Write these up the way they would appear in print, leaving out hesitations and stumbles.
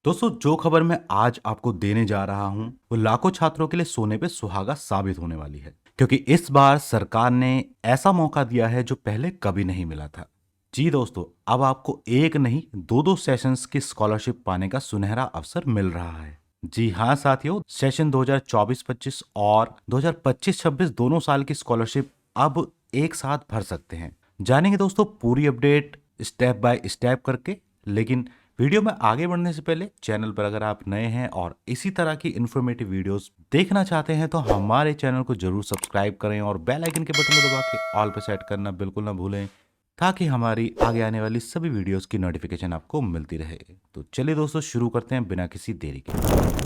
दोस्तों, जो खबर मैं आज आपको देने जा रहा हूं वो लाखों छात्रों के लिए सोने पे सुहागा साबित होने वाली है, क्योंकि इस बार सरकार ने ऐसा मौका दिया है जो पहले कभी नहीं मिला था। जी दोस्तों, अब आपको एक नहीं दो दो सेशंस की स्कॉलरशिप पाने का सुनहरा अवसर मिल रहा है। जी हाँ साथियों, सेशन 2024-25 और 2025-26 दोनों साल की स्कॉलरशिप अब एक साथ भर सकते हैं। जानेंगे दोस्तों पूरी अपडेट स्टेप बाय स्टेप करके। लेकिन वीडियो में आगे बढ़ने से पहले चैनल पर अगर आप नए हैं और इसी तरह की इन्फॉर्मेटिव वीडियोस देखना चाहते हैं तो हमारे चैनल को जरूर सब्सक्राइब करें और बेल आइकन के बटन को दबा के ऑल पे सेट करना बिल्कुल ना भूलें, ताकि हमारी आगे आने वाली सभी वीडियोस की नोटिफिकेशन आपको मिलती रहे। तो चलिए दोस्तों, शुरू करते हैं बिना किसी देरी के।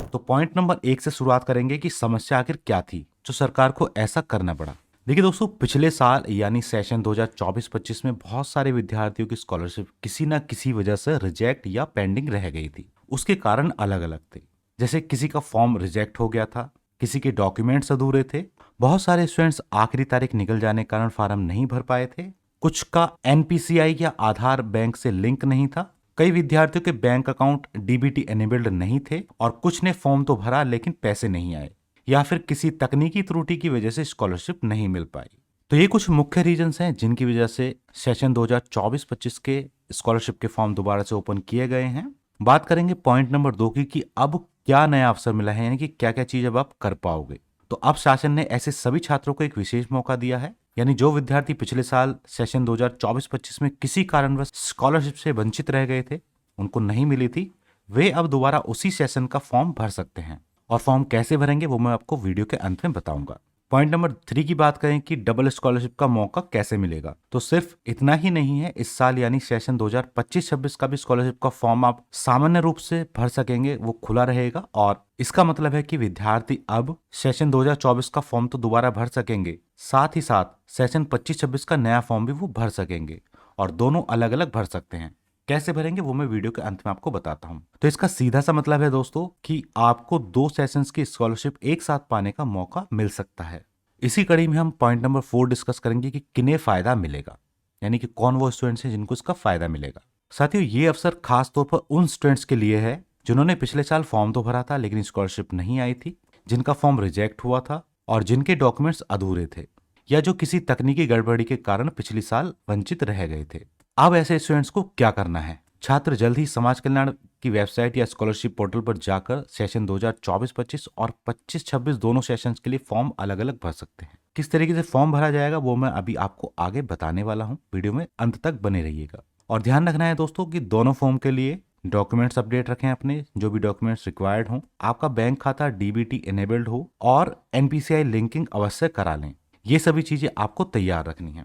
तो पॉइंट नंबर 1 से शुरुआत करेंगे कि समस्या आखिर क्या थी जो सरकार को ऐसा करना पड़ा। देखिए दोस्तों, पिछले साल यानी सेशन 2024-25 में बहुत सारे विद्यार्थियों की स्कॉलरशिप किसी ना किसी वजह से रिजेक्ट या पेंडिंग रह गई थी। उसके कारण अलग अलग थे। जैसे किसी का फॉर्म रिजेक्ट हो गया था, किसी के डॉक्यूमेंट्स अधूरे थे, बहुत सारे स्टूडेंट्स आखिरी तारीख निकल जाने के कारण फार्म नहीं भर पाए थे, कुछ का एनपीसीआई या आधार बैंक से लिंक नहीं था, कई विद्यार्थियों के बैंक अकाउंट डीबीटी एनेबल्ड नहीं थे और कुछ ने फॉर्म तो भरा लेकिन पैसे नहीं आए, या फिर किसी तकनीकी त्रुटि की वजह से स्कॉलरशिप नहीं मिल पाई। तो ये कुछ मुख्य रीजंस हैं जिनकी वजह से सेशन 2024-25 के स्कॉलरशिप के फॉर्म दोबारा से ओपन किए गए हैं। बात करेंगे पॉइंट नंबर 2 की कि अब क्या नया अवसर मिला है, यानी कि क्या क्या चीज अब आप कर पाओगे। तो अब शासन ने ऐसे सभी छात्रों को एक विशेष मौका दिया है, यानी जो विद्यार्थी पिछले साल सेशन 2024-25 में किसी कारणवश स्कॉलरशिप से वंचित रह गए थे, उनको नहीं मिली थी, वे अब दोबारा उसी सेशन का फॉर्म भर सकते हैं। और फॉर्म कैसे भरेंगे वो मैं आपको वीडियो के अंत में बताऊंगा। पॉइंट नंबर 3 की बात करें कि डबल स्कॉलरशिप का मौका कैसे मिलेगा, तो सिर्फ इतना ही नहीं है, इस साल यानी सेशन 2025-26 का भी स्कॉलरशिप का फॉर्म आप सामान्य रूप से भर सकेंगे, वो खुला रहेगा। और इसका मतलब है कि विद्यार्थी अब सेशन 2024 का फॉर्म तो दोबारा भर सकेंगे, साथ ही साथ सेशन 25-26 का नया फॉर्म भी वो भर सकेंगे, और दोनों अलग अलग भर सकते हैं। कैसे भरेंगे वो मैं वीडियो के अंत में आपको बताता हूं। तो इसका सीधा सा मतलब है दोस्तों कि आपको दो सेशंस की स्कॉलरशिप एक साथ पाने का मौका मिल सकता है। इसी कड़ी में हम पॉइंट नंबर 4 डिस्कस करेंगे कि किन्हें फायदा मिलेगा, यानी कि कौन वो स्टूडेंट्स हैं जिनको इसका फायदा मिलेगा। साथियों, ये अवसर खास तौर पर उन स्टूडेंट्स के लिए है जिन्होंने पिछले साल फॉर्म तो भरा था लेकिन स्कॉलरशिप नहीं आई थी, जिनका फॉर्म रिजेक्ट हुआ था और जिनके डॉक्यूमेंट्स अधूरे थे, या जो किसी तकनीकी गड़बड़ी के कारण पिछले साल वंचित रह गए थे। अब ऐसे स्टूडेंट्स को क्या करना है? छात्र जल्द ही समाज कल्याण की वेबसाइट या स्कॉलरशिप पोर्टल पर जाकर सेशन 2024-25 और 25-26 दोनों सेशंस के लिए फॉर्म अलग अलग भर सकते हैं। किस तरीके से फॉर्म भरा जाएगा वो मैं अभी आपको आगे बताने वाला हूं, वीडियो में अंत तक बने रहिएगा। और ध्यान रखना है दोस्तों कि दोनों फॉर्म के लिए डॉक्यूमेंट्स अपडेट रखें, अपने जो भी डॉक्यूमेंट्स रिक्वायर्ड हो, आपका बैंक खाता डीबीटी एनेबल्ड हो और एनपीसीआई लिंकिंग अवश्य करा लें। ये सभी चीजें आपको तैयार रखनी है।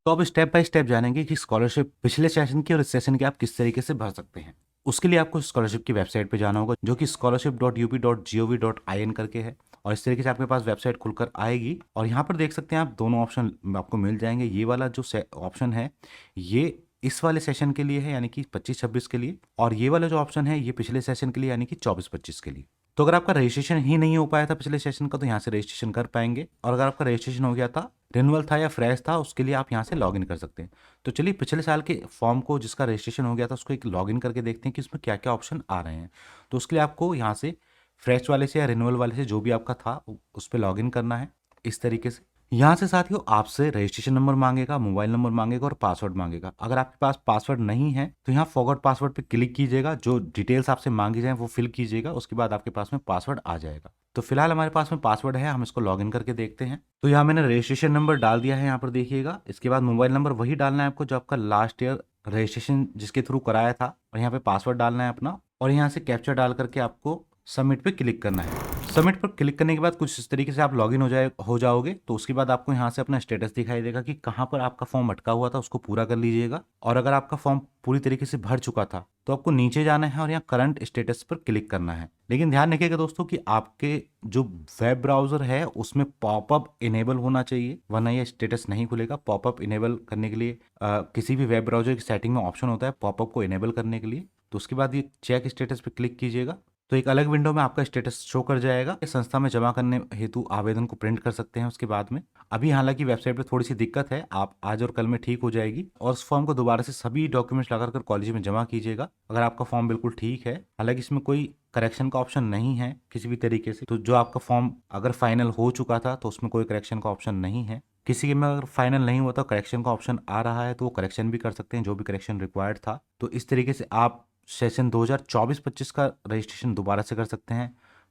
तो अब स्टेप बाय स्टेप जानेंगे कि स्कॉलरशिप पिछले सेशन की और इस सेशन की आप किस तरीके से भर सकते हैं। उसके लिए आपको स्कॉलरशिप की वेबसाइट पे जाना होगा, जो कि scholarship.up.gov.in करके है, और इस तरीके से आपके पास वेबसाइट खुलकर आएगी। और यहाँ पर देख सकते हैं आप, दोनों ऑप्शन आपको मिल जाएंगे। ये वाला जो ऑप्शन है ये इस वाले सेशन के लिए है, यानी कि 25-26 के लिए, और ये वाला जो ऑप्शन है ये पिछले सेशन के लिए, यानी कि 24-25 के लिए। तो अगर आपका रजिस्ट्रेशन ही नहीं हो पाया था पिछले सेशन का, तो यहाँ से रजिस्ट्रेशन कर पाएंगे, और अगर आपका रजिस्ट्रेशन हो गया था, रिन्यूअल था या फ्रेश था, उसके लिए आप यहाँ से लॉगिन कर सकते हैं। तो चलिए पिछले साल के फॉर्म को जिसका रजिस्ट्रेशन हो गया था उसको एक लॉगिन करके देखते हैं कि उसमें क्या क्या ऑप्शन आ रहे हैं। तो उसके लिए आपको यहाँ से फ्रेश वाले से या रिन्यूअल वाले से जो भी आपका था उस पर लॉगिन करना है इस तरीके से। यहाँ से साथियों आपसे रजिस्ट्रेशन नंबर मांगेगा, मोबाइल नंबर मांगेगा और पासवर्ड मांगेगा। अगर आपके पास पासवर्ड नहीं है तो यहाँ फॉरगॉट पासवर्ड पे क्लिक कीजिएगा, जो डिटेल्स आपसे मांगी जाए वो फिल कीजिएगा, उसके बाद आपके पास में पासवर्ड आ जाएगा। तो फिलहाल हमारे पास में पासवर्ड है, हम इसको लॉगिन करके देखते हैं। तो यहाँ मैंने रजिस्ट्रेशन नंबर डाल दिया है, यहाँ पर देखिएगा। इसके बाद मोबाइल नंबर वही डालना है आपको जो आपका लास्ट ईयर रजिस्ट्रेशन जिसके थ्रू कराया था, और यहाँ पे पासवर्ड डालना है अपना, और यहाँ से कैप्चा डाल करके आपको सबमिट पे क्लिक करना है। सबमिट पर क्लिक करने के बाद कुछ इस तरीके से आप लॉगिन हो जाओगे। तो उसके बाद आपको यहाँ से अपना स्टेटस दिखाई देगा कि कहाँ पर आपका फॉर्म अटका हुआ था, उसको पूरा कर लीजिएगा। और अगर आपका फॉर्म पूरी तरीके से भर चुका था तो आपको नीचे जाना है और यहाँ करंट स्टेटस पर क्लिक करना है। लेकिन ध्यान रखिएगा दोस्तों कि आपके जो वेब ब्राउजर है उसमें पॉपअप इनेबल होना चाहिए, वरना ये स्टेटस नहीं खुलेगा। पॉपअप इनेबल करने के लिए किसी भी वेब ब्राउजर की सेटिंग में ऑप्शन होता है पॉपअप को इनेबल करने के लिए। तो उसके बाद ये चेक स्टेटस पे क्लिक कीजिएगा। तो एक अलग विंडो में आपका स्टेटस शो कर जाएगा। संस्था में जमा करने हेतु आवेदन को प्रिंट कर सकते हैं उसके बाद में। अभी हालांकि वेबसाइट पे थोड़ी सी दिक्कत है, आप आज और कल में ठीक हो जाएगी। और उस फॉर्म को दोबारा से सभी डॉक्यूमेंट्स लगा कर कॉलेज में जमा कीजिएगा अगर आपका फॉर्म बिल्कुल ठीक है। हालांकि इसमें कोई करेक्शन का ऑप्शन नहीं है किसी भी तरीके से। तो जो आपका फॉर्म अगर फाइनल हो चुका था तो उसमें कोई करेक्शन का ऑप्शन नहीं है। किसी के में अगर फाइनल नहीं हुआ तो करेक्शन का ऑप्शन आ रहा है, तो वो करेक्शन भी कर सकते हैं जो भी करेक्शन रिक्वायर्ड था। तो इस तरीके से आप सेशन 2024-25 का रजिस्ट्रेशन दोबारा से कर सकते हैं।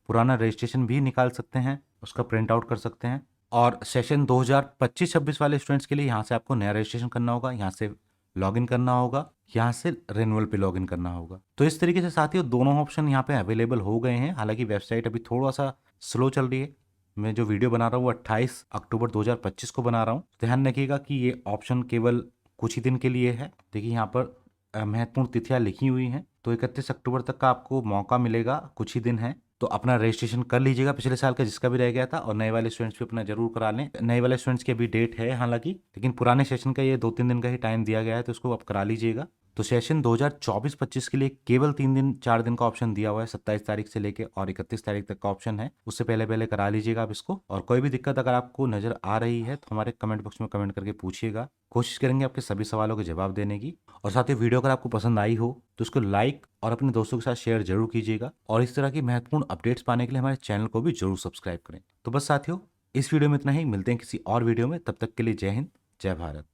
पुराना रजिस्ट्रेशन भी निकाल सकते हैं, उसका प्रिंट आउट कर सकते हैं। और सेशन 2025-26 वाले स्टूडेंट्स के लिए यहाँ से आपको नया रजिस्ट्रेशन करना होगा, यहाँ से लॉगिन करना होगा, यहाँ से रिन्यूअल पे लॉगिन करना होगा। तो इस तरीके से साथियों दोनों ऑप्शन यहाँ पे अवेलेबल हो गए हैं। हालांकि वेबसाइट अभी थोड़ा सा स्लो चल रही है। मैं जो वीडियो बना रहा हूँ वो 28 अक्टूबर 2025 को बना रहा हूँ। ध्यान रखिएगा कि ये ऑप्शन केवल कुछ ही दिन के लिए है। देखिए यहाँ पर महत्वपूर्ण तिथियां लिखी हुई हैं। तो 31 अक्टूबर तक का आपको मौका मिलेगा, कुछ ही दिन है। तो अपना रजिस्ट्रेशन कर लीजिएगा पिछले साल का जिसका भी रह गया था, और नए वाले स्टूडेंट्स भी अपना जरूर करा लें। नए वाले स्टूडेंट्स की अभी डेट है हालांकि, लेकिन पुराने सेशन का ये 2-3 दिन का ही टाइम दिया गया है, तो उसको आप करा लीजिएगा। तो सेशन 2024-25 के लिए केवल 3-4 दिन का ऑप्शन दिया हुआ है, 27 तारीख से लेके और 31 तारीख तक का ऑप्शन है। उससे पहले पहले करा लीजिएगा आप इसको। और कोई भी दिक्कत अगर आपको नजर आ रही है तो हमारे कमेंट बॉक्स में कमेंट करके पूछिएगा, कोशिश करेंगे आपके सभी सवालों के जवाब देने की। और साथ ही वीडियो अगर आपको पसंद आई हो तो उसको लाइक और अपने दोस्तों के साथ शेयर जरूर कीजिएगा। और इस तरह की महत्वपूर्ण अपडेट्स पाने के लिए हमारे चैनल को भी जरूर सब्सक्राइब करें। तो बस साथियों, इस वीडियो में इतना ही। मिलते हैं किसी और वीडियो में, तब तक के लिए जय हिंद, जय भारत।